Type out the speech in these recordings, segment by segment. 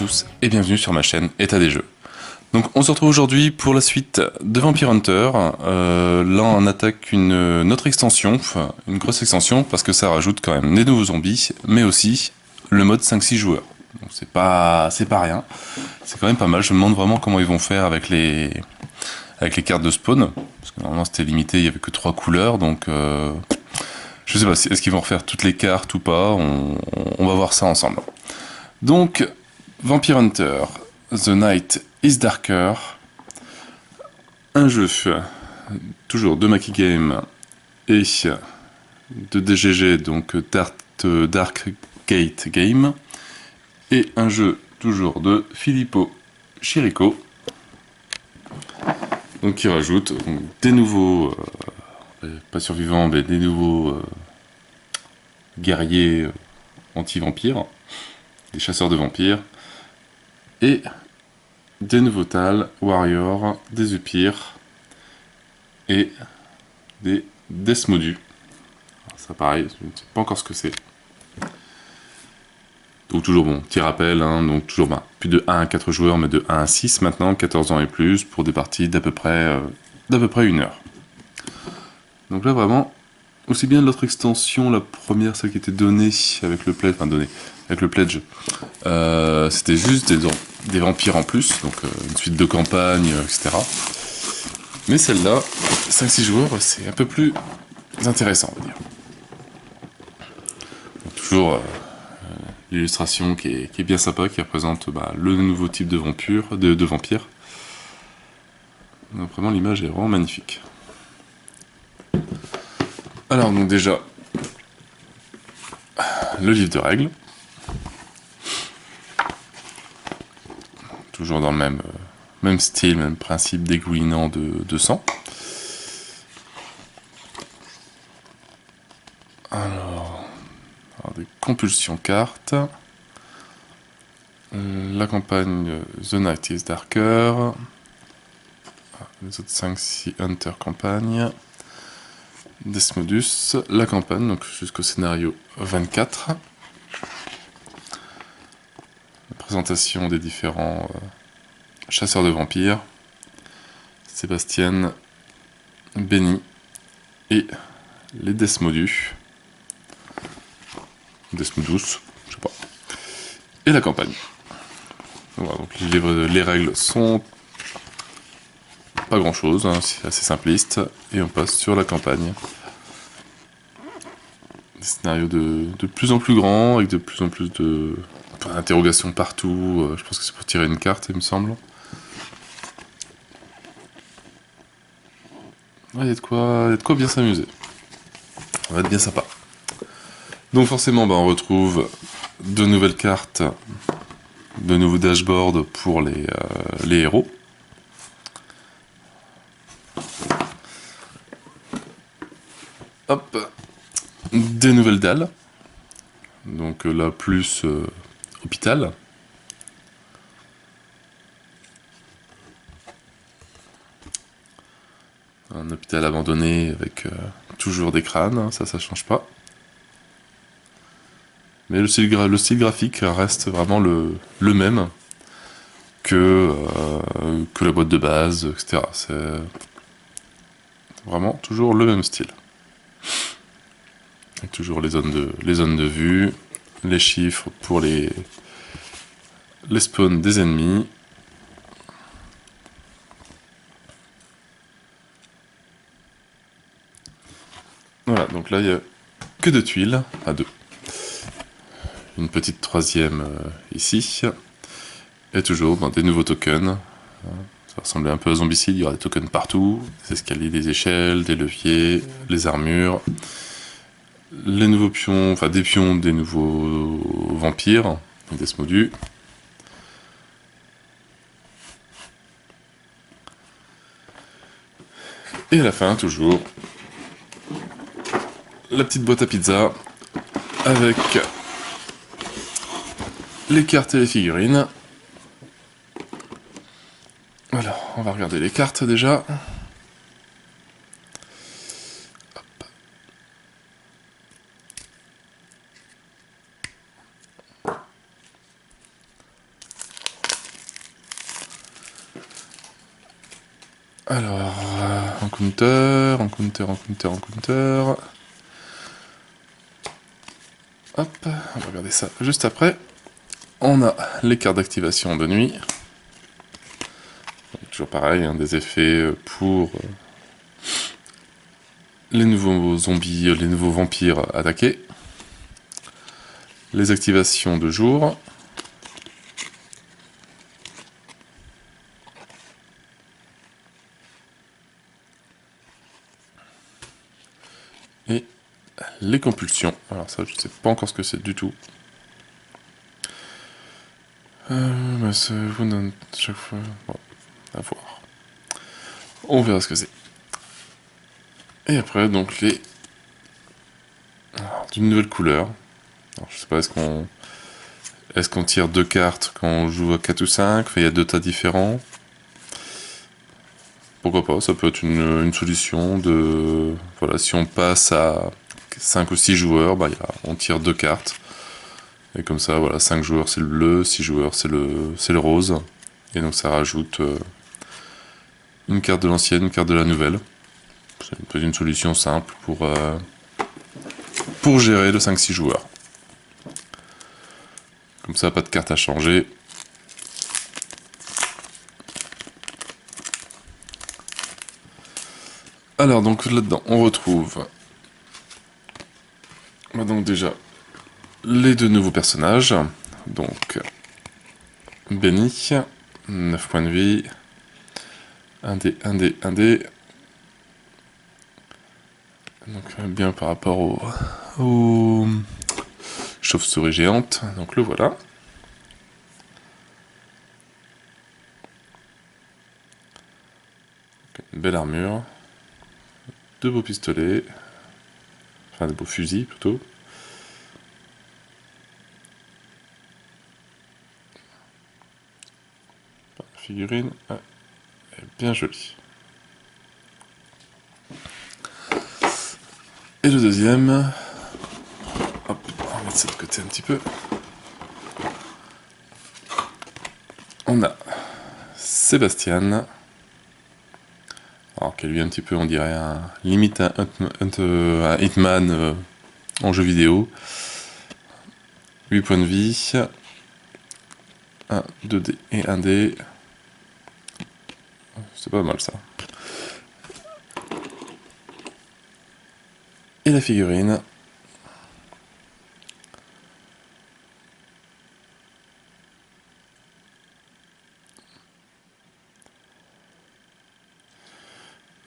tous et bienvenue sur ma chaîne État des jeux. Donc on se retrouve aujourd'hui pour la suite de Vampire Hunter. Là on attaque une autre extension, enfin une grosse extension parce que ça rajoute quand même des nouveaux zombies, mais aussi le mode 5-6 joueurs. Donc c'est pas rien, c'est quand même pas mal. Je me demande vraiment comment ils vont faire avec les cartes de spawn, parce que normalement c'était limité, il y avait que 3 couleurs, donc je sais pas, est-ce qu'ils vont refaire toutes les cartes ou pas, on va voir ça ensemble. Donc, Vampire Hunter, The Night is Darker, un jeu toujours de Maki Game et de DGG, donc Dark Gate Game, et un jeu toujours de Filippo Chirico, donc qui rajoute des nouveaux, pas survivants, mais des nouveaux guerriers anti-vampires, des chasseurs de vampires, et des nouveaux Tal, Warriors, des Upir et des Desmodus. Ça pareil, je ne sais pas encore ce que c'est. Donc toujours bon, petit rappel, hein, donc toujours plus de 1 à 4 joueurs, mais de 1 à 6 maintenant, 14 ans et plus, pour des parties d'à peu près 1 heure. Donc là vraiment, aussi bien l'autre extension, la première, celle qui était donnée avec le pledge, avec le pledge, c'était juste des vampires en plus, donc une suite de campagne, etc. Mais celle-là, 5-6 joueurs, c'est un peu plus intéressant, on va dire. Donc, toujours l'illustration qui est bien sympa, qui représente le nouveau type de vampire. Donc vraiment, l'image est vraiment magnifique. Alors, donc déjà, le livre de règles. Toujours dans le même style, même principe dégoulinant de sang. Alors, des compulsions cartes. La campagne The Night is Darker. Les autres 5-6 Hunter campagne. Desmodus, la campagne, donc jusqu'au scénario 24. La présentation des différents chasseurs de vampires. Sébastien, Benny et les Desmodus. Desmodus, je sais pas. Et la campagne. Voilà, donc les règles sont pas grand chose, hein, c'est assez simpliste. Et on passe sur la campagne. Des scénarios de plus en plus grands, avec de plus en plus d'interrogations partout. Je pense que c'est pour tirer une carte, il me semble. Il y a de quoi bien s'amuser. Ça va être bien sympa. Donc forcément, on retrouve de nouvelles cartes, de nouveaux dashboards pour les héros. Hop, des nouvelles dalles. Donc là, plus hôpital. Un hôpital abandonné avec toujours des crânes, hein, ça change pas. Mais le style graphique reste vraiment le même que la boîte de base, etc. C'est vraiment toujours le même style. Avec toujours les zones de vue, les chiffres pour les spawns des ennemis. Voilà, donc là il n'y a que 2 tuiles, à 2. Une petite troisième ici. Et toujours des nouveaux tokens. Ça ressemblait un peu à Zombicide, il y aura des tokens partout. Des escaliers, des échelles, des leviers, les armures. Les nouveaux pions, enfin des pions des nouveaux vampires, des Desmodus. Et à la fin, toujours, la petite boîte à pizza avec les cartes et les figurines. Alors, on va regarder les cartes déjà. Alors, encounter, encounter, encounter, encounter. Hop, on va regarder ça juste après. On a les cartes d'activation de nuit. Donc, toujours pareil, hein, des effets pour les nouveaux zombies, les nouveaux vampires attaqués. Les activations de jour. Et les compulsions. Alors ça, je sais pas encore ce que c'est du tout. Vous donne chaque fois... Bon, à voir. On verra ce que c'est. Et après, donc, les... d'une nouvelle couleur. Alors, je sais pas, est-ce qu'on tire 2 cartes quand on joue à 4 ou 5? Enfin, il y a 2 tas différents. Pourquoi pas, ça peut être une solution de... Voilà, si on passe à 5 ou 6 joueurs, bah, on tire 2 cartes. Et comme ça, voilà, 5 joueurs c'est le bleu, 6 joueurs c'est le rose. Et donc ça rajoute une carte de l'ancienne, une carte de la nouvelle. C'est peut-être une solution simple pour gérer le 5-6 joueurs. Comme ça, pas de carte à changer. Alors donc là-dedans, on retrouve donc déjà les 2 nouveaux personnages. Donc Benny, 9 points de vie, 1 dé, 1 dé, 1 dé. Donc bien par rapport au chauve-souris géante. Donc le voilà. Une belle armure. 2 beaux pistolets. Enfin, des beaux fusils plutôt. La figurine est bien jolie. Et le deuxième. Hop, on va mettre ça de côté un petit peu. On a Sébastien. Alors, qui lui un petit peu, on dirait limite un Hitman en jeu vidéo. 8 points de vie. 1, 2 dés et 1 dé. C'est pas mal ça. Et la figurine.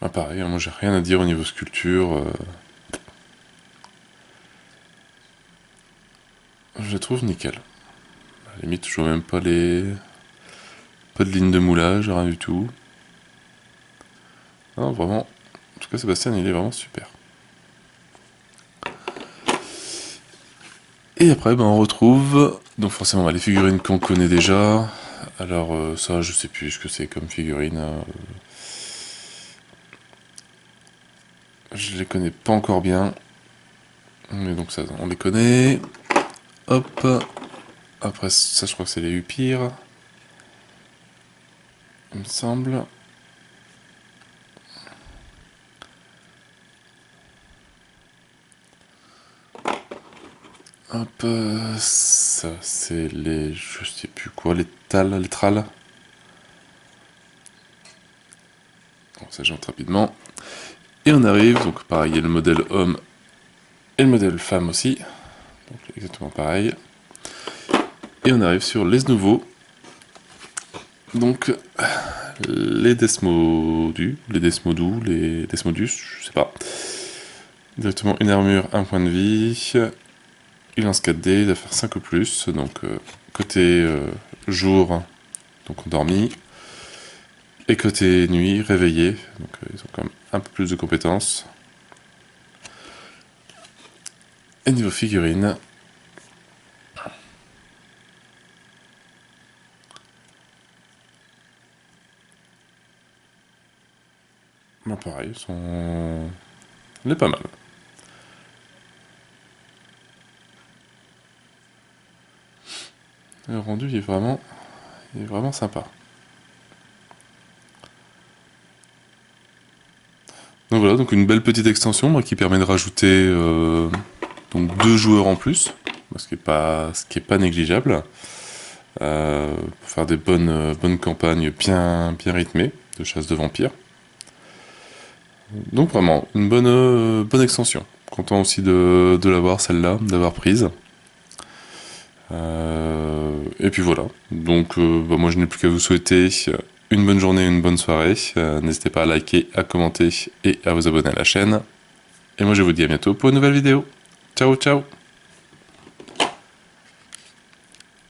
Bah pareil, moi j'ai rien à dire au niveau sculpture. Je la trouve nickel. À la limite, je vois même pas pas de ligne de moulage, rien du tout. Non, vraiment. En tout cas, Sébastien, il est vraiment super. Et après, ben, on retrouve donc forcément bah, les figurines qu'on connaît déjà. Alors ça, je sais plus ce que c'est comme figurine. Je les connais pas encore bien. Mais donc ça, on les connaît. Hop. Après ça, je crois que c'est les Upir. Il me semble. Hop. Ça, c'est les... Je sais plus quoi, les trals. Donc ça, j'entre rapidement. Et on arrive, donc pareil, il y a le modèle homme et le modèle femme aussi. Donc exactement pareil. Et on arrive sur les nouveaux. Donc les Desmodus, les Desmodus, je sais pas. Directement une armure, 1 point de vie. Il lance 4 dés, il va faire 5 ou plus. Donc côté jour, donc endormi. Et côté nuit, réveillé. Donc ils ont quand même un peu plus de compétences. Et niveau figurine. Bon, pareil, il est pas mal. Le rendu il est vraiment sympa. Donc voilà, donc une belle petite extension moi, qui permet de rajouter donc 2 joueurs en plus, ce qui est pas négligeable, pour faire des bonnes campagnes bien rythmées de chasse de vampires. Donc vraiment, une bonne extension. Content aussi de l'avoir celle-là, d'avoir prise. Et puis voilà, donc bah, moi je n'ai plus qu'à vous souhaiter une bonne journée, une bonne soirée. N'hésitez pas à liker, à commenter et à vous abonner à la chaîne. Et moi je vous dis à bientôt pour une nouvelle vidéo. Ciao ciao.